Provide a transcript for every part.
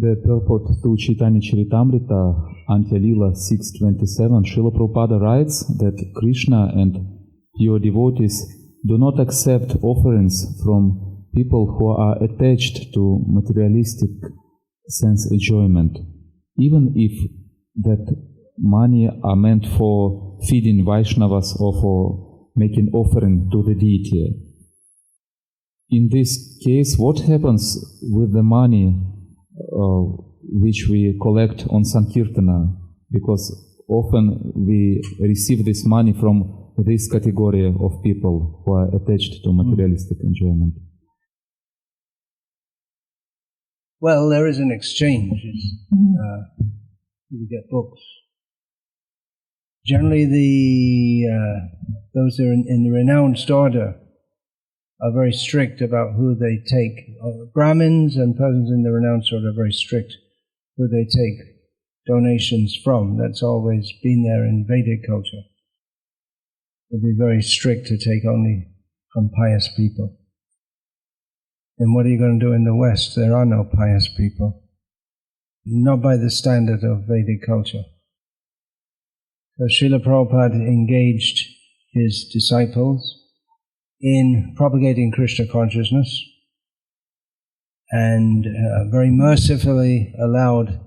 the purport to Chaitanya Charitamrita, Antya-lila 6.27, Śrila Prabhupada writes that Krishna and pure devotees do not accept offerings from people who are attached to materialistic sense enjoyment, even if that money are meant for feeding Vaishnavas or for making offering to the deity. In this case, what happens with the money which we collect on Sankirtana? Because often we receive this money from this category of people who are attached to materialistic enjoyment. Well, there is an exchange. You get books. Generally, those who are in the renounced order are very strict about who they take. Brahmins and persons in the renounced order are very strict who they take donations from. That's always been there in Vedic culture. They'll be very strict to take only from pious people. And what are you going to do in the West? There are no pious people. Not by the standard of Vedic culture. So Śrila Prabhupada engaged his disciples in propagating Krishna consciousness and very mercifully allowed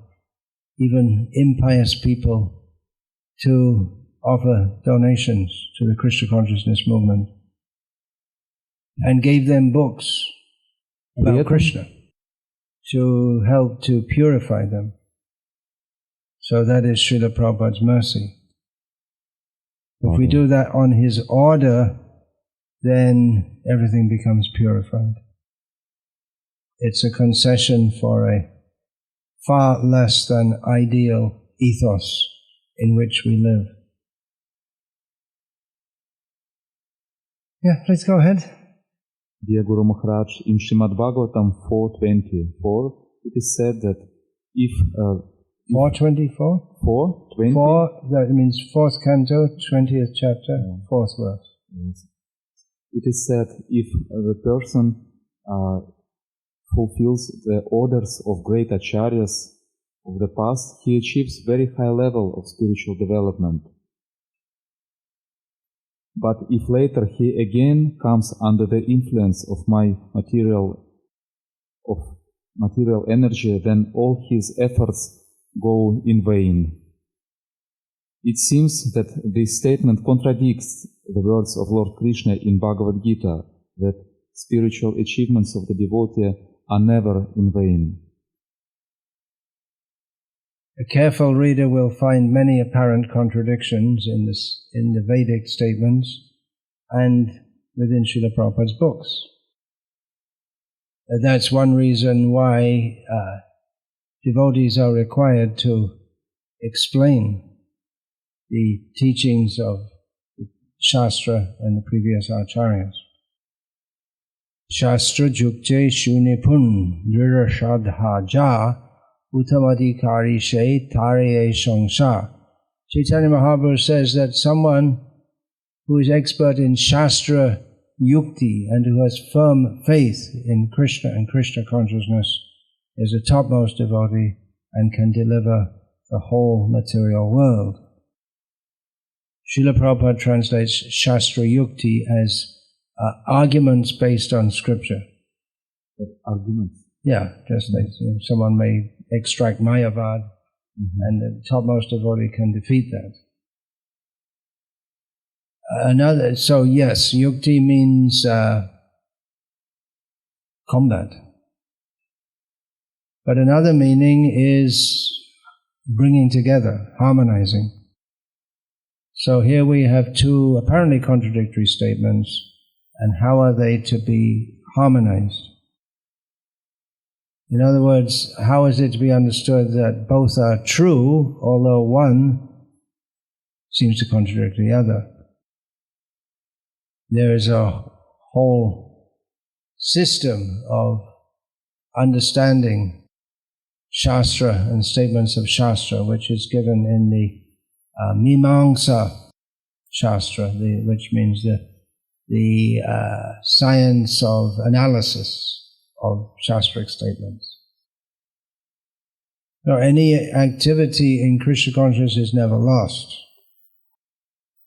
even impious people to offer donations to the Krishna consciousness movement and gave them books about Krishna to help to purify them. So that is Śrila Prabhupada's mercy. If we do that on his order, then everything becomes purified. It's a concession for a far less than ideal ethos in which we live. Yeah, please go ahead. Dear Guru Maharaj, in Srimad Bhagavatam 4.24, it is said that if 4.24? 4.20? 4, that means 4th canto, 20th chapter, 4th verse. Yes. It is said if the person fulfills the orders of great acharyas of the past, he achieves very high level of spiritual development. But if later he again comes under the influence of my material energy, then all his efforts go in vain. It seems that this statement contradicts the words of Lord Krishna in Bhagavad Gita, that spiritual achievements of the devotee are never in vain. A careful reader will find many apparent contradictions in the Vedic statements and within Śrila Prabhupada's books. That's one reason why devotees are required to explain the teachings of Shastra and the previous acharyas. Shastra jukte shunipun nirashadhaja uttamadikari she taraye shangsha. Chaitanya Mahaprabhu says that someone who is expert in Shastra yukti and who has firm faith in Krishna and Krishna consciousness is a topmost devotee and can deliver the whole material world. Śrila Prabhupada translates Shastra Yukti as arguments based on scripture. Arguments? Yeah, just like someone may extract Mayavad and the topmost devotee can defeat that. So yes, Yukti means combat. But another meaning is bringing together, harmonizing. So here we have two apparently contradictory statements, and how are they to be harmonized? In other words, how is it to be understood that both are true, although one seems to contradict the other? There is a whole system of understanding Shastra and statements of Shastra, which is given in the Mimamsa Shastra, which means the science of analysis of Shastric statements. No, any activity in Krishna consciousness is never lost,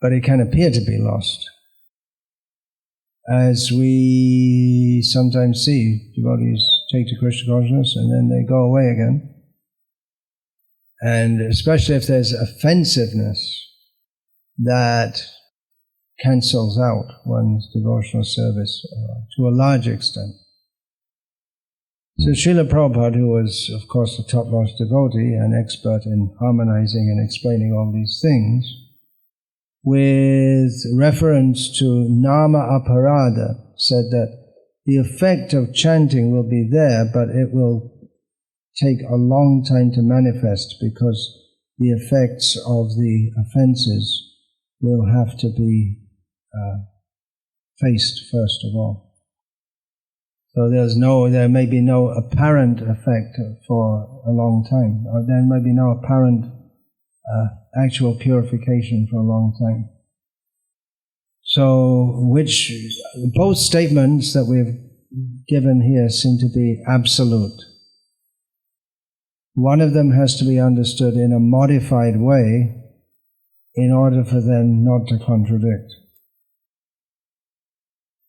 but it can appear to be lost. As we sometimes see, devotees take to Krishna consciousness and then they go away again. And especially if there's offensiveness, that cancels out one's devotional service to a large extent. So Śrila Prabhupada, who was of course the topmost devotee and expert in harmonizing and explaining all these things, with reference to nama aparada, said that the effect of chanting will be there, but it will take a long time to manifest because the effects of the offenses will have to be faced first of all. So there may be no apparent effect for a long time, or there may be no apparent actual purification for a long time. So, both statements that we've given here seem to be absolute. One of them has to be understood in a modified way in order for them not to contradict.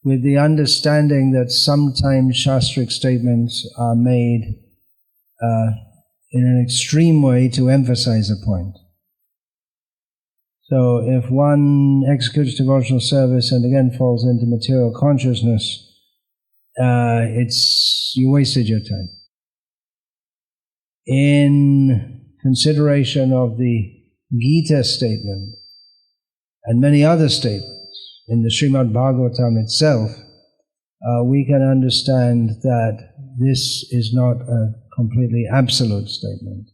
With the understanding that sometimes Shastric statements are made in an extreme way to emphasize a point. So if one executes devotional service and again falls into material consciousness, you wasted your time. In consideration of the Gita statement and many other statements in the Srimad Bhagavatam itself, we can understand that this is not a completely absolute statement.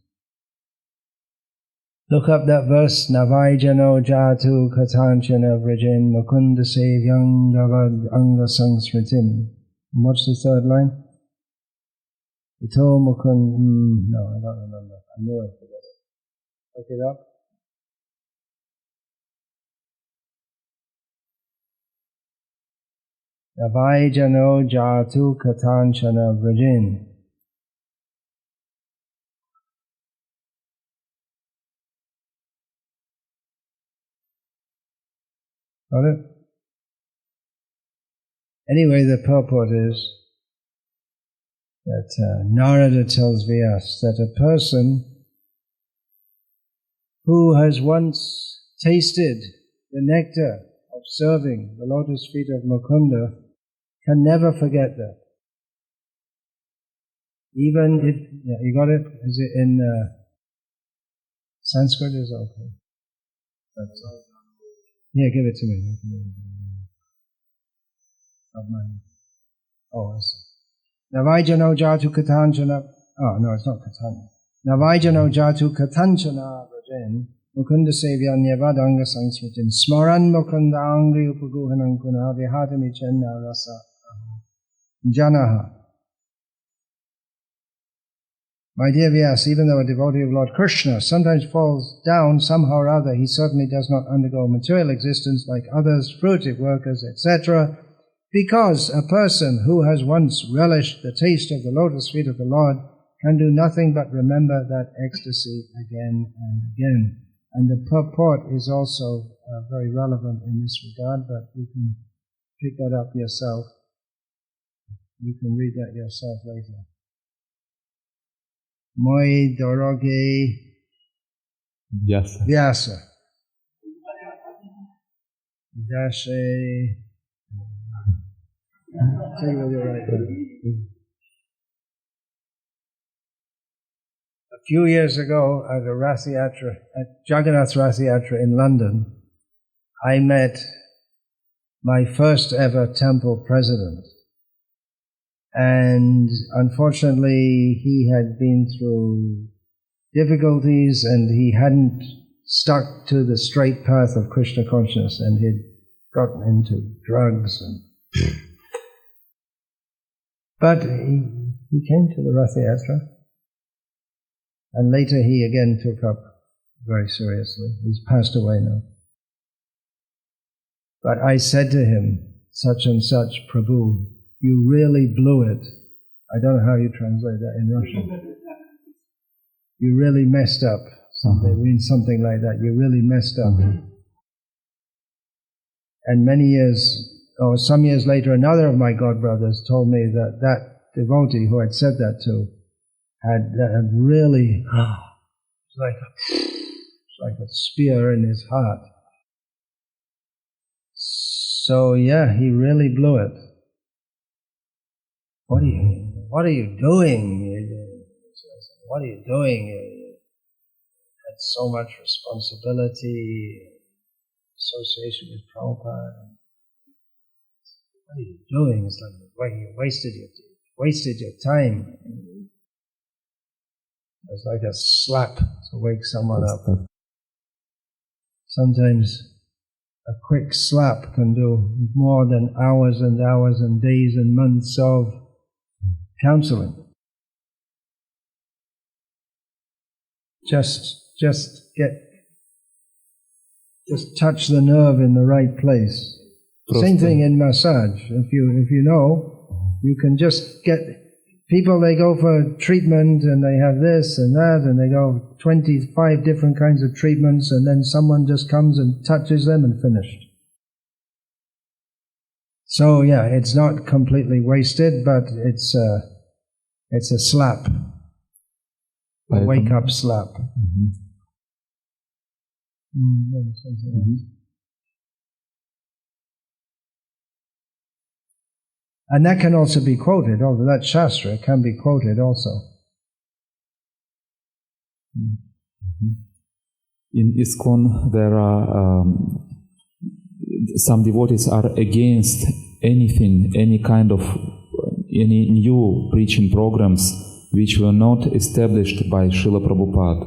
Look up that verse, Navaijano jatu katanchana vrajen mukunda sevyang gavad anga sangsritim. What's the third line? Ito mukund, no, I don't remember. I knew I forgot it. Look it up. Navaijano jatu katanchana vrajen. Got it? Anyway, the purport is that Narada tells Vyasa that a person who has once tasted the nectar of serving the lotus feet of Mukunda can never forget that. Even if, you got it? Is it in Sanskrit? Is okay. That's all. Yeah, give it to me. Oh, I see. Navaijano jatu katanchana. Oh, no, it's not katana. Navaijano jatu katanchana vrajen mukunda sevyanyavadanga sangsritin smaran mukunda angri upaguhanam kuna vihatami chenna rasa janaha. My dear Vyasa, even though a devotee of Lord Krishna sometimes falls down somehow or other, he certainly does not undergo material existence like others, fruitive workers, etc., because a person who has once relished the taste of the lotus feet of the Lord can do nothing but remember that ecstasy again and again. And the purport is also very relevant in this regard, but you can pick that up yourself. You can read that yourself later. Moi doroge Vyasa Dashe. Take it with your right hand. A few years ago at a Rath Yatra, at Jagannath Rath Yatra in London, I met my first ever temple president. And unfortunately, he had been through difficulties and he hadn't stuck to the straight path of Krishna consciousness, and he'd gotten into drugs. But he came to the Rath Yatra, and later he again took up very seriously. He's passed away now. But I said to him, such and such, Prabhu, you really blew it. I don't know how you translate that in Russian. you really messed up. They mean something like that. You really messed up. And many years, or some years later, another of my godbrothers told me that that devotee who had said that to had really, it's like a spear in his heart. So yeah, he really blew it. What are you doing? What are you doing? You had so much responsibility, association with Prabhupada. What are you doing? It's like, well, you wasted your time. It's like a slap to wake someone up. Sometimes a quick slap can do more than hours and hours and days and months of counseling. Just touch the nerve in the right place. Same thing in massage. If you know, you can just get people. They go for treatment and they have this and that, and they go 25 different kinds of treatments, and then someone just comes and touches them and finished. So yeah, it's not completely wasted, but it's a slap, a wake-up slap. And that can also be quoted, although that Shastra can be quoted also. In ISKCON, there are some devotees are against anything, any kind of any new preaching programs which were not established by Śrila Prabhupada.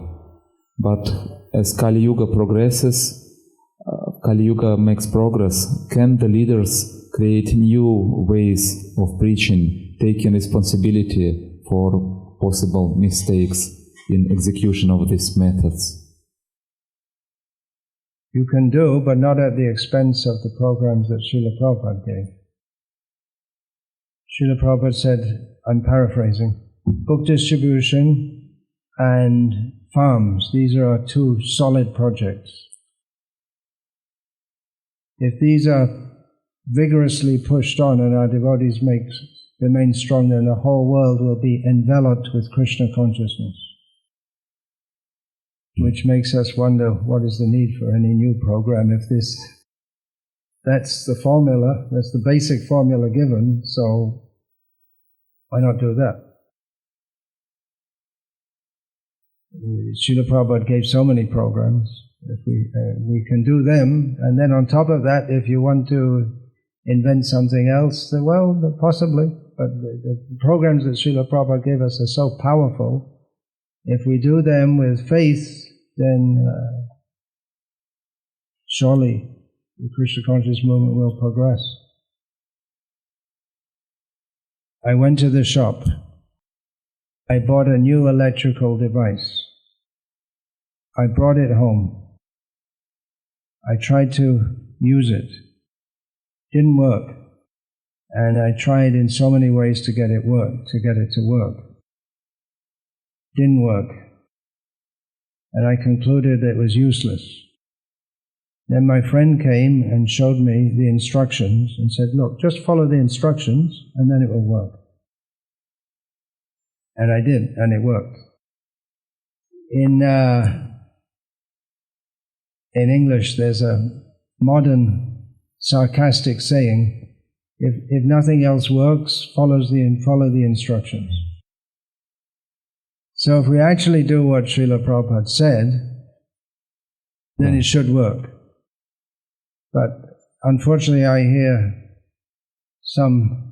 But as Kali Yuga progresses, Kali Yuga makes progress, can the leaders create new ways of preaching, taking responsibility for possible mistakes in execution of these methods? You can do, but not at the expense of the programs that Śrila Prabhupada gave. Śrila Prabhupada said, I'm paraphrasing, book distribution and farms, these are our two solid projects. If these are vigorously pushed on and our devotees remain strong, then the whole world will be enveloped with Krishna consciousness. Which makes us wonder, what is the need for any new program if that's the formula, that's the basic formula given, so why not do that? Śrila Prabhupada gave so many programs, if we can do them, and then on top of that, if you want to invent something else, then well, possibly, but the programs that Śrila Prabhupada gave us are so powerful. If we do them with faith, then surely the Krishna Consciousness movement will progress. I went to the shop. I bought a new electrical device. I brought it home. I tried to use it. Didn't work. And I tried in so many ways to get it to work. Didn't work. And I concluded it was useless. Then my friend came and showed me the instructions and said, look, just follow the instructions and then it will work. And I did, and it worked. In English, there's a modern sarcastic saying, if nothing else works, follow the instructions. So if we actually do what Śrila Prabhupada said, then it should work. But unfortunately I hear some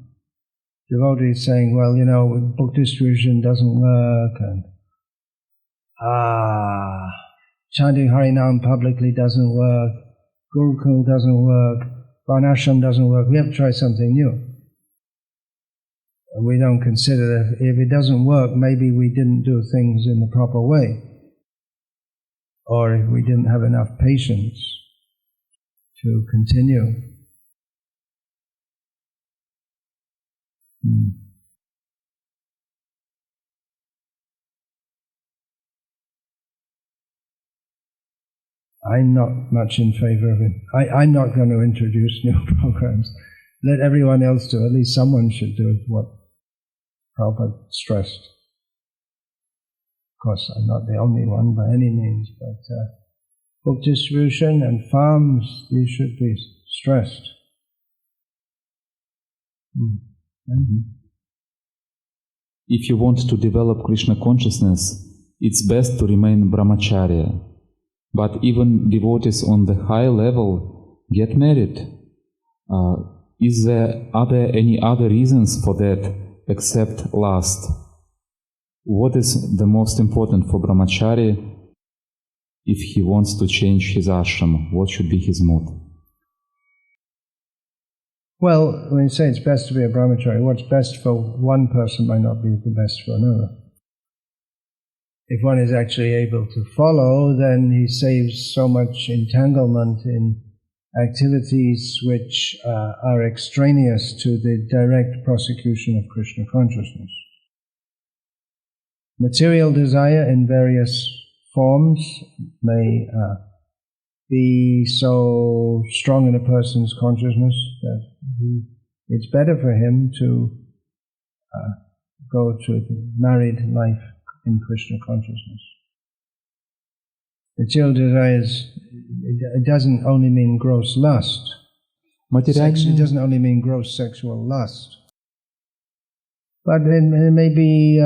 devotees saying, well, you know, book distribution doesn't work, and chanting Harinam publicly doesn't work, Gurukul doesn't work, Varnashram doesn't work, we have to try something new. And we don't consider that if it doesn't work, maybe we didn't do things in the proper way, or if we didn't have enough patience to continue. I'm not much in favor of it. I'm not going to introduce new programs. Let everyone else do it. At least someone should do what Prabhupada stressed. Of course, I'm not the only one by any means, but book distribution and farms, these should be stressed. If you want to develop Krishna consciousness, it's best to remain Brahmacharya. But even devotees on the high level get married. Are there any other reasons for that except lust? What is the most important for Brahmachari if he wants to change his ashram? What should be his mood? Well, when you say it's best to be a Brahmachari, what's best for one person might not be the best for another. If one is actually able to follow, then he saves so much entanglement in activities which are extraneous to the direct prosecution of Krishna consciousness. Material desire in various forms may be so strong in a person's consciousness that it's better for him to go to the married life in Krishna consciousness. Material desires, it doesn't only mean gross lust. It doesn't only mean gross sexual lust. But it may be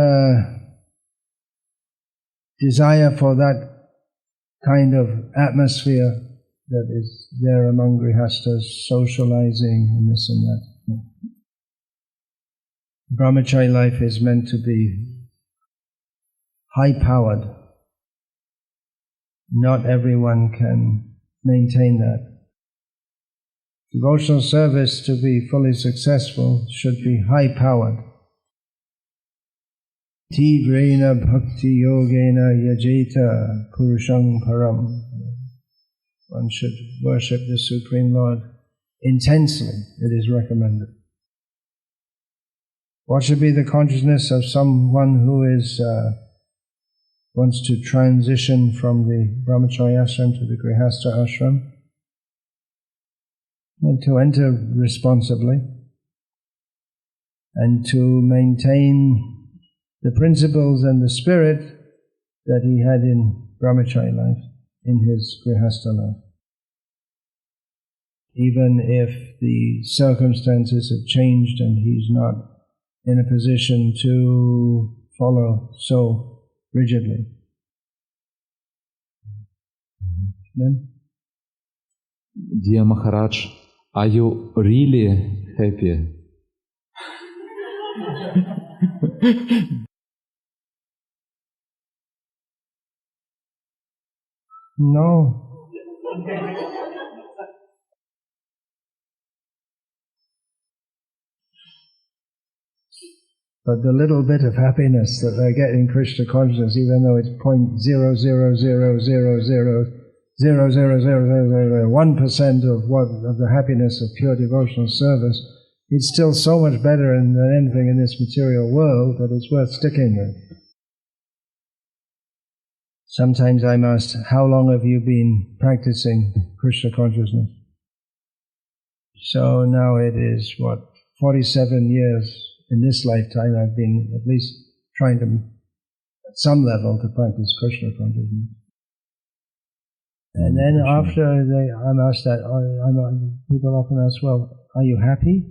desire for that kind of atmosphere that is there among grihastas, socializing and this and that. Brahmachari life is meant to be high-powered. Not everyone can maintain that. Devotional service, to be fully successful, should be high-powered. Tivrena bhakti yogena yajeta purusham param. One should worship the Supreme Lord intensely, it is recommended. What should be the consciousness of someone who is wants to transition from the Brahmacharya ashram to the grihasta ashram? And to enter responsibly and to maintain the principles and the spirit that he had in Brahmacharya life, in his grihasta life. Even if the circumstances have changed and he's not in a position to follow so rigidly. Then? Dear Maharaj, are you really happy? No. But the little bit of happiness that I get in Krishna consciousness, even though it's 0.00000000001% of the happiness of pure devotional service, it's still so much better than anything in this material world that it's worth sticking with. Sometimes I'm asked, how long have you been practicing Krishna consciousness? So now it is, 47 years. In this lifetime I've been at least trying to, at some level, to practice Krishna consciousness. And then after I'm asked that, people often ask, well, are you happy?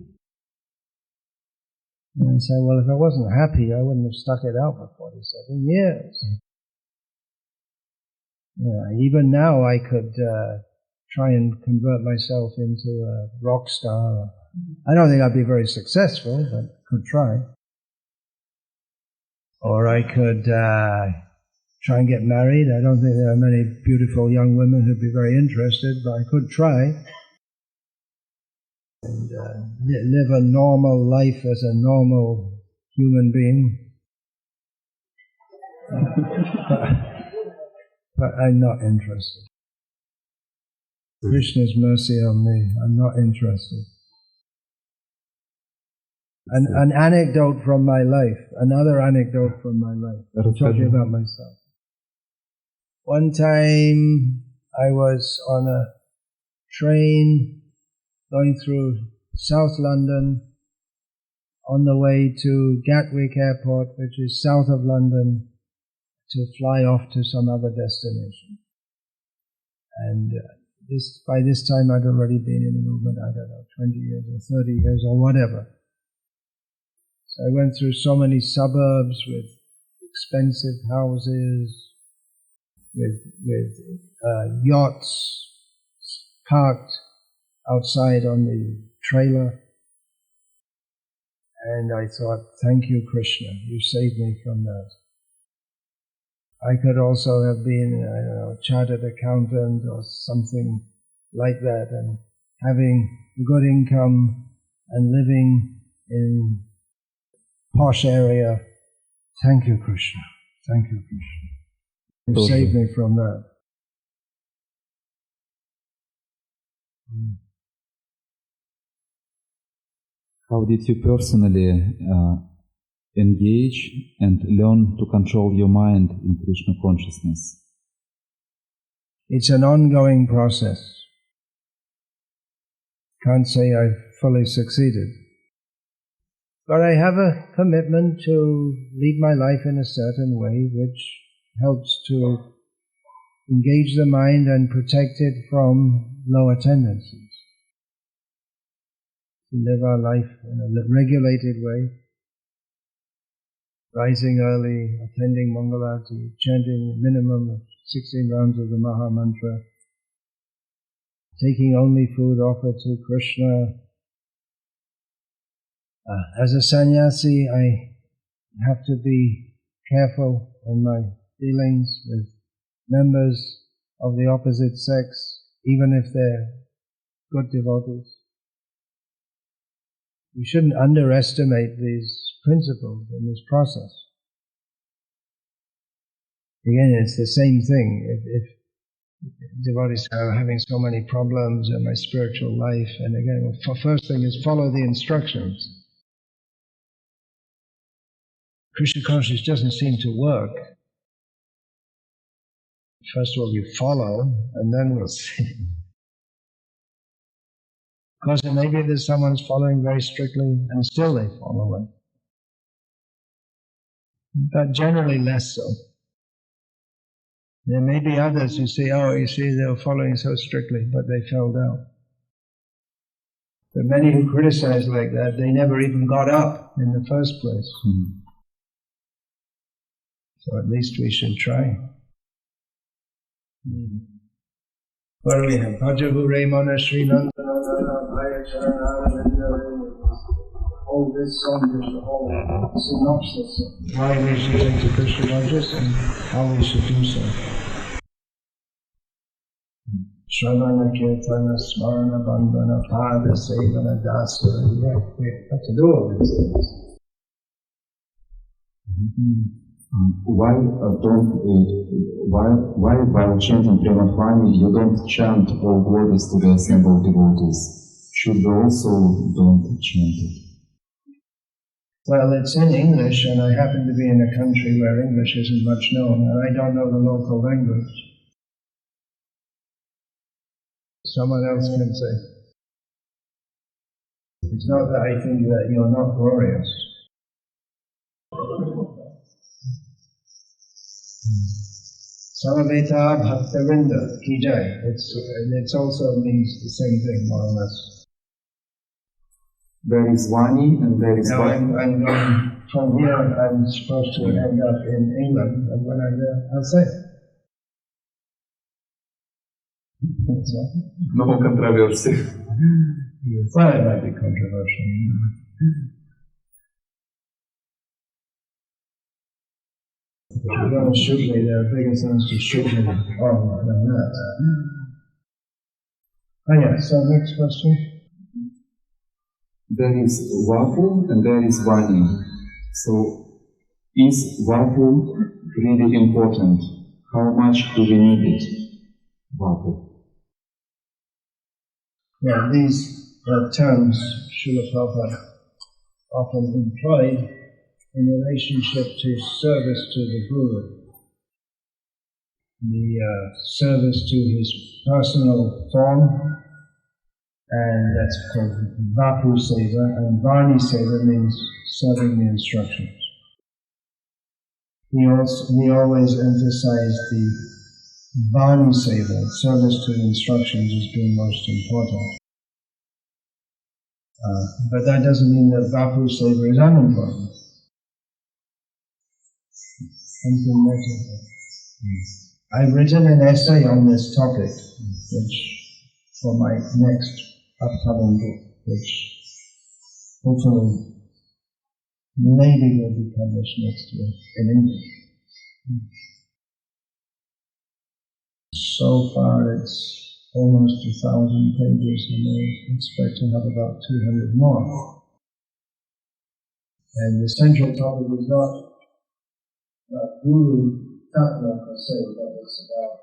And I say, well, if I wasn't happy, I wouldn't have stuck it out for 47 years. Yeah, even now I could try and convert myself into a rock star. I don't think I'd be very successful, but could try. Or I could try and get married. I don't think there are many beautiful young women who'd be very interested, but I could try. And live a normal life as a normal human being. But I'm not interested. Krishna's mercy on me, I'm not interested. An anecdote from my life, another anecdote from my life. I'm talking about myself. One time I was on a train going through South London on the way to Gatwick Airport, which is south of London, to fly off to some other destination. And by this time I'd already been in the movement, I don't know, 20 years or 30 years or whatever. So I went through so many suburbs with expensive houses, with yachts parked outside on the trailer. And I thought, thank you, Krishna, you saved me from that. I could also have been, I don't know, a chartered accountant or something like that, and having a good income and living in a posh area. Thank you, Krishna. Thank you, Krishna. You saved me from that. How did you personally engage and learn to control your mind in Krishna consciousness? It's an ongoing process. Can't say I've fully succeeded. But I have a commitment to lead my life in a certain way which helps to engage the mind and protect it from lower tendencies. To live our life in a regulated way, rising early, attending Mangalarti, chanting a minimum of 16 rounds of the Maha Mantra, taking only food offered to Krishna. As a sannyasi, I have to be careful in my dealings with members of the opposite sex, even if they're good devotees. We shouldn't underestimate these principles in this process. Again, it's the same thing. If devotees are having so many problems in my spiritual life, and again, the first thing is follow the instructions. Krishna consciousness doesn't seem to work. First of all, you follow, and then we'll see. Because maybe there's someone who's following very strictly, and still they follow it. But generally less so. There may be others who say, oh, you see, they were following so strictly, but they fell down. But many who criticize like that, they never even got up in the first place. So at least we should try. What do we have? Bhajahure Mana Sri Nandana Bhaya Charanara. All this song is the whole synopsis of why we should take to Krishna consciousness and how we should do so. Shravan-kirtana Smarana Bandhana Pada Sevana Dasa. We have to do all these things. Why while chanting Prema-dvani you don't chant all glories to the assembled devotees? Should we also don't chant it? Well, it's in English, and I happen to be in a country where English isn't much known, and I don't know the local language. Someone else can say. It's not that I think that you're not glorious. Samaveta Bhaktavinda Ki Jai. It also means the same thing, more or less. There is vani and there is Now I'm going from here, I'm supposed to end up in England, and when I'm there, I'll say it. No controversy. Well, it might be controversial. If you're going to shoot me, there are bigger things to shoot me on than that. Oh yeah, so next question. There is vapu and there is vani. So, is vapu really important? How much do we need it? Vapu. Yeah, these terms Śrila Prabhupada often employed in relationship to service to the Guru. service to his personal form, and that's called vapu seva, and vani seva means serving the instructions. He always emphasized the vani seva, service to the instructions, as being most important. But that doesn't mean that vapu seva is unimportant. I've written an essay on this topic, which for my next upcoming book, which hopefully maybe will be published next year in English. So far it's almost 1,000 pages, and I expect to have about 200 more. And the central topic is not Guru Tatma per se, but it's about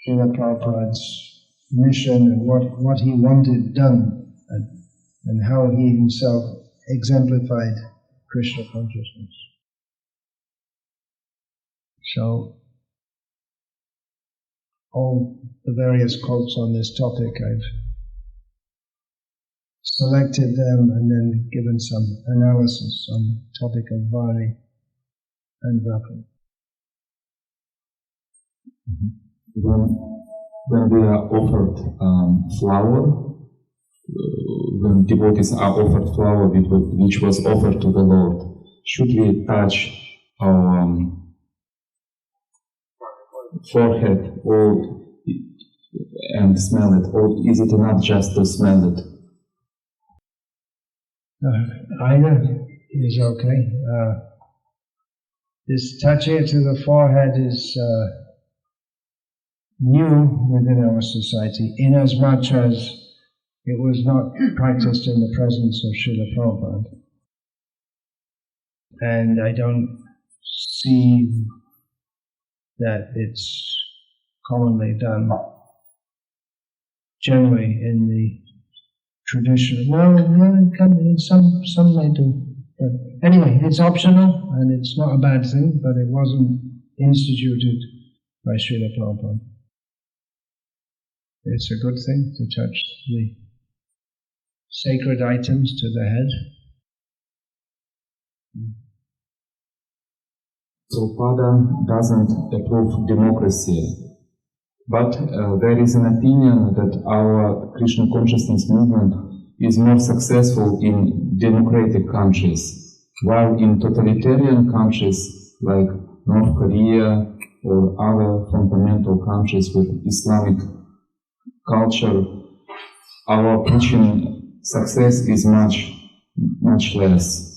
Śrila Prabhupada's mission and what he wanted done, and how he himself exemplified Krishna consciousness. So, all the various quotes on this topic, I've selected them and then given some analysis on the topic of vani and vapu. When we are offered flower, when devotees are offered flower which was offered to the Lord, should we touch our forehead and smell it, or is it enough just to smell it? Either is okay. This touching it to the forehead is new within our society, inasmuch as it was not practiced in the presence of Śrila Prabhupada. And I don't see that it's commonly done generally in the tradition. Well, some may do. But anyway, it's optional and it's not a bad thing, but it wasn't instituted by Śrila Prabhupada. It's a good thing to touch the sacred items to the head. Prabhupada doesn't approve democracy, but there is an opinion that our Krishna consciousness movement is more successful in democratic countries, while in totalitarian countries like North Korea or other fundamental countries with Islamic culture, our preaching success is much less.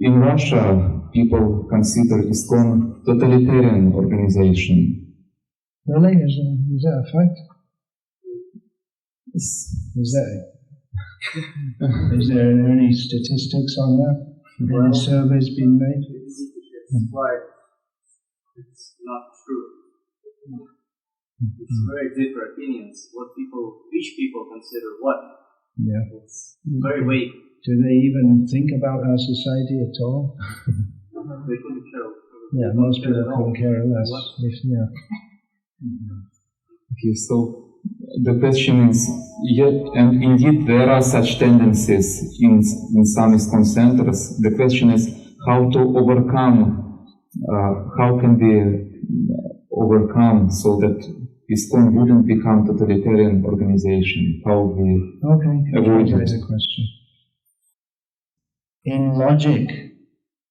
In Russia, people consider ISKCON totalitarian organization. Really? Is that a fact? Is there any statistics on that? Any surveys being made? It's quite, it's not true. It's very different opinions. Which people consider what? Yeah. It's very vague. Do they even think about our society at all? They couldn't care. Yeah, most people couldn't care less. Okay, so the question is, and indeed there are such tendencies in some ISKCON centers. The question is how to overcome, how can we overcome so that ISKCON wouldn't become totalitarian organization? How we avoid it? That's a question. In logic,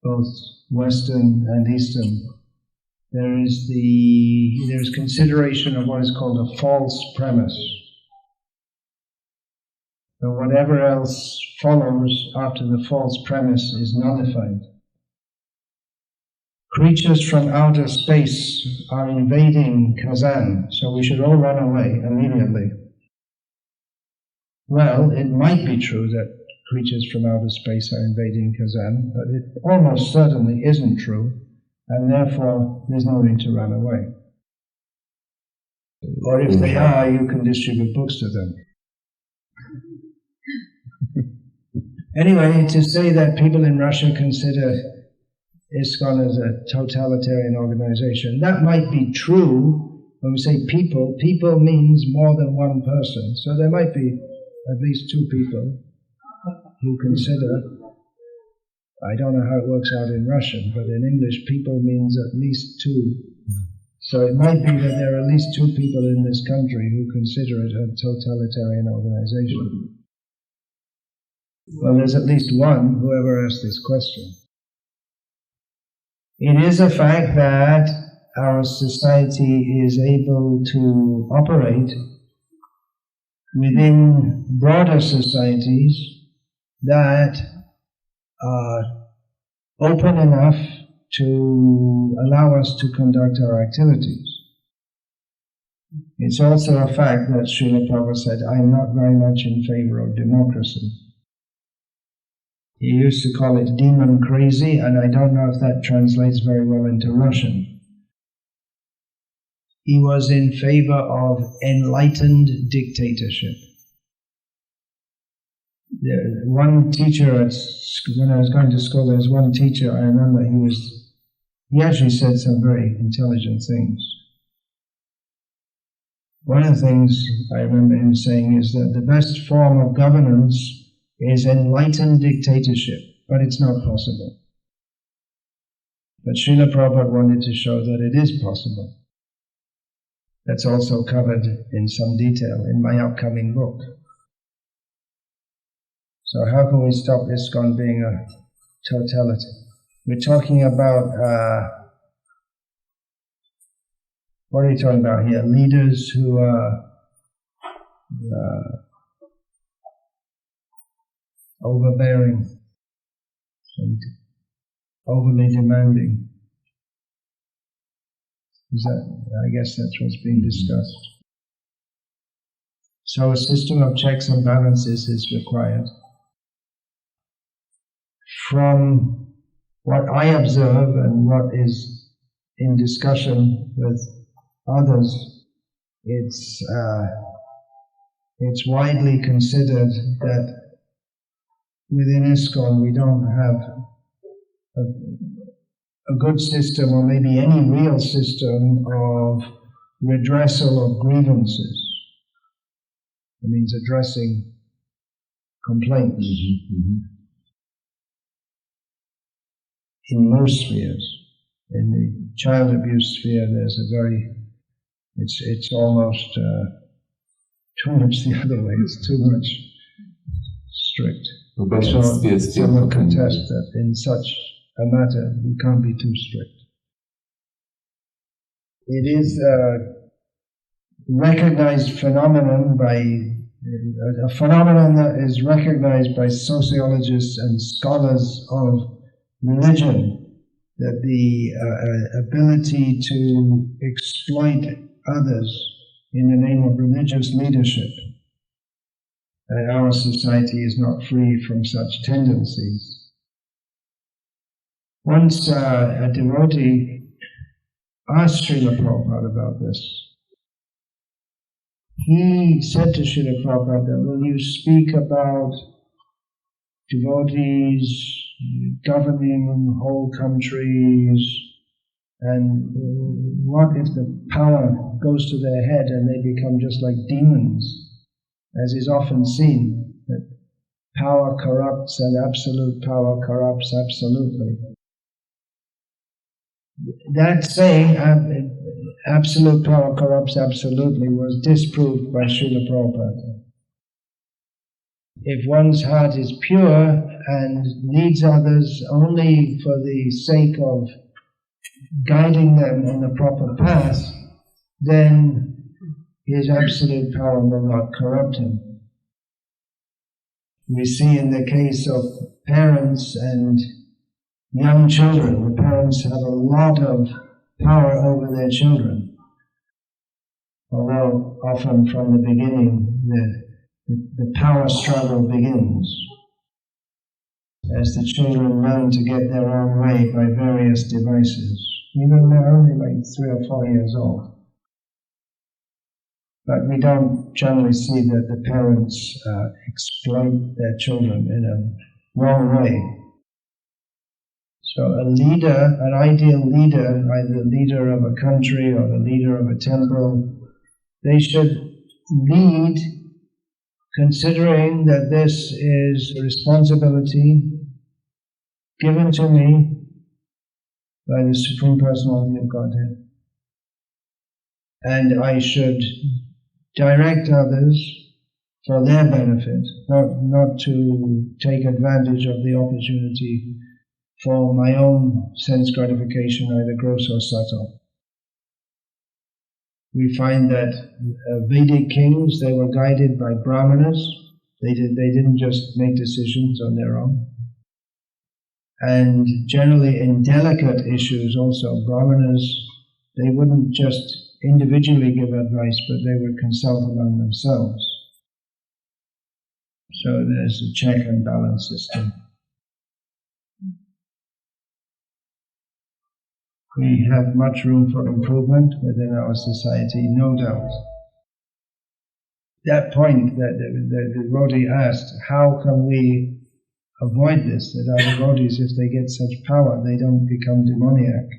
both Western and Eastern, there is consideration of what is called a false premise. So whatever else follows after the false premise is nullified. Creatures from outer space are invading Kazan, so we should all run away immediately. Well, it might be true that creatures from outer space are invading Kazan, but it almost certainly isn't true, and therefore there's no need to run away. Or if they are, you can distribute books to them. Anyway, to say that people in Russia consider ISKCON is a totalitarian organization. That might be true when we say people. People means more than one person. So there might be at least two people who consider, I don't know how it works out in Russian, but in English people means at least two. So it might be that there are at least two people in this country who consider it a totalitarian organization. Well, there's at least one, whoever asked this question. It is a fact that our society is able to operate within broader societies that are open enough to allow us to conduct our activities. It's also a fact that Śrila Prabhupada said, I'm not very much in favor of democracy. He used to call it demon crazy, and I don't know if that translates very well into Russian. He was in favor of enlightened dictatorship. One teacher, when I was going to school, there was one teacher, I remember, he actually said some very intelligent things. One of the things I remember him saying is that the best form of governance is enlightened dictatorship, but it's not possible. But Śrila Prabhupada wanted to show that it is possible. That's also covered in some detail in my upcoming book. So how can we stop ISKCON being a totality? We're talking about, what are you talking about here? Leaders who are overbearing and overly demanding. I guess that's what's being discussed. So a system of checks and balances is required. From what I observe and what is in discussion with others, it's widely considered that within ISKCON we don't have a good system, or maybe any real system, of redressal of grievances. It means addressing complaints. In most spheres. In the child abuse sphere, there's it's almost too much the other way. It's too much strict. So some will contest that in such a matter we can't be too strict. It is a recognized phenomenon a phenomenon that is recognized by sociologists and scholars of religion, that the ability to exploit others in the name of religious leadership, and our society is not free from such tendencies. Once a devotee asked Śrila Prabhupada about this. He said to Śrila Prabhupada that when you speak about devotees governing whole countries, and what if the power goes to their head and they become just like demons, as is often seen, that power corrupts and absolute power corrupts absolutely. That saying, absolute power corrupts absolutely, was disproved by Śrila Prabhupada. If one's heart is pure and leads others only for the sake of guiding them on the proper path, then his absolute power will not corrupt him. We see in the case of parents and young children, the parents have a lot of power over their children, although often from the beginning the power struggle begins as the children learn to get their own way by various devices, even when they're only like 3 or 4 years old. But we don't generally see that the parents exploit their children in a wrong way. So a leader, an ideal leader, either the leader of a country or the leader of a temple, they should lead considering that this is a responsibility given to me by the Supreme Personality of Godhead. And I should direct others for their benefit, not to take advantage of the opportunity for my own sense gratification, either gross or subtle. We find that Vedic kings, they were guided by brahmanas. They didn't just make decisions on their own. And generally in delicate issues also, brahmanas, they wouldn't just individually give advice, but they would consult among themselves. So there's a check and balance system. We have much room for improvement within our society, no doubt. That point that the devotee asked, how can we avoid this, that our devotees, if they get such power, they don't become demoniac?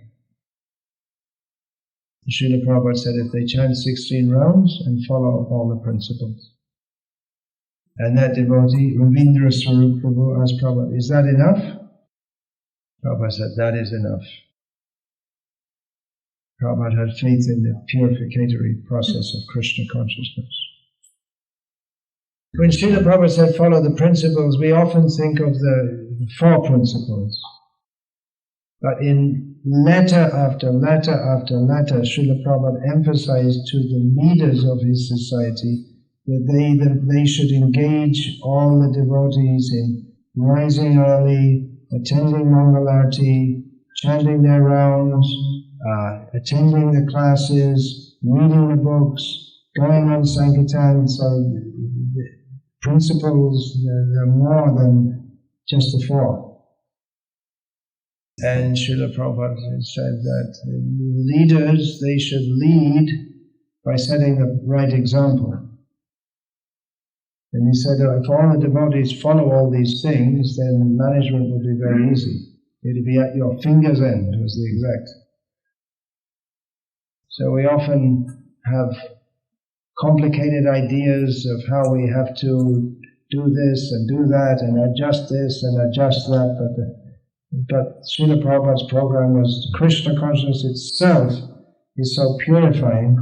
Śrila Prabhupada said if they chant 16 rounds and follow all the principles. And that devotee, Ravindra Swarup Prabhu, asked Prabhupada, is that enough? Prabhupada said, that is enough. Prabhupada had faith in the purificatory process of Krishna consciousness. When Śrila Prabhupada said follow the principles, we often think of the 4 principles. But in letter after letter after letter, Śrila Prabhupada emphasized to the leaders of his society that they should engage all the devotees in rising early, attending Mangalarti, chanting their rounds, attending the classes, reading the books, going on Sankirtan. So the principles, they're more than just the 4. And Śrila Prabhupada said that the leaders, they should lead by setting the right example. And he said that if all the devotees follow all these things, then management will be very easy. It will be at your finger's end, was the exact. So we often have complicated ideas of how we have to do this and do that and adjust this and adjust that, but Srila Prabhupada's program was Krishna consciousness itself is so purifying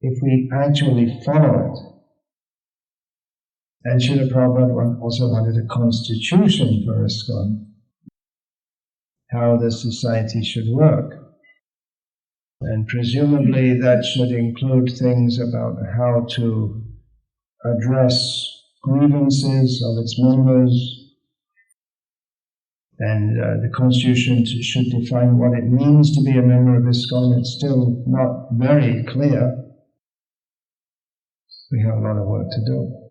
if we actually follow it. And Srila Prabhupada also wanted a constitution for ISKCON, how the society should work. And presumably that should include things about how to address grievances of its members, and the constitution should define what it means to be a member of ISKCON. It's still not very clear. We have a lot of work to do.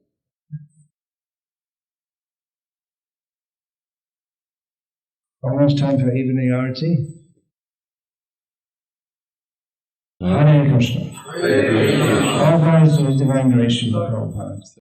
Almost time for evening arati. Hare Krishna. All glories to His Divine Grace, Śrila Prabhupada.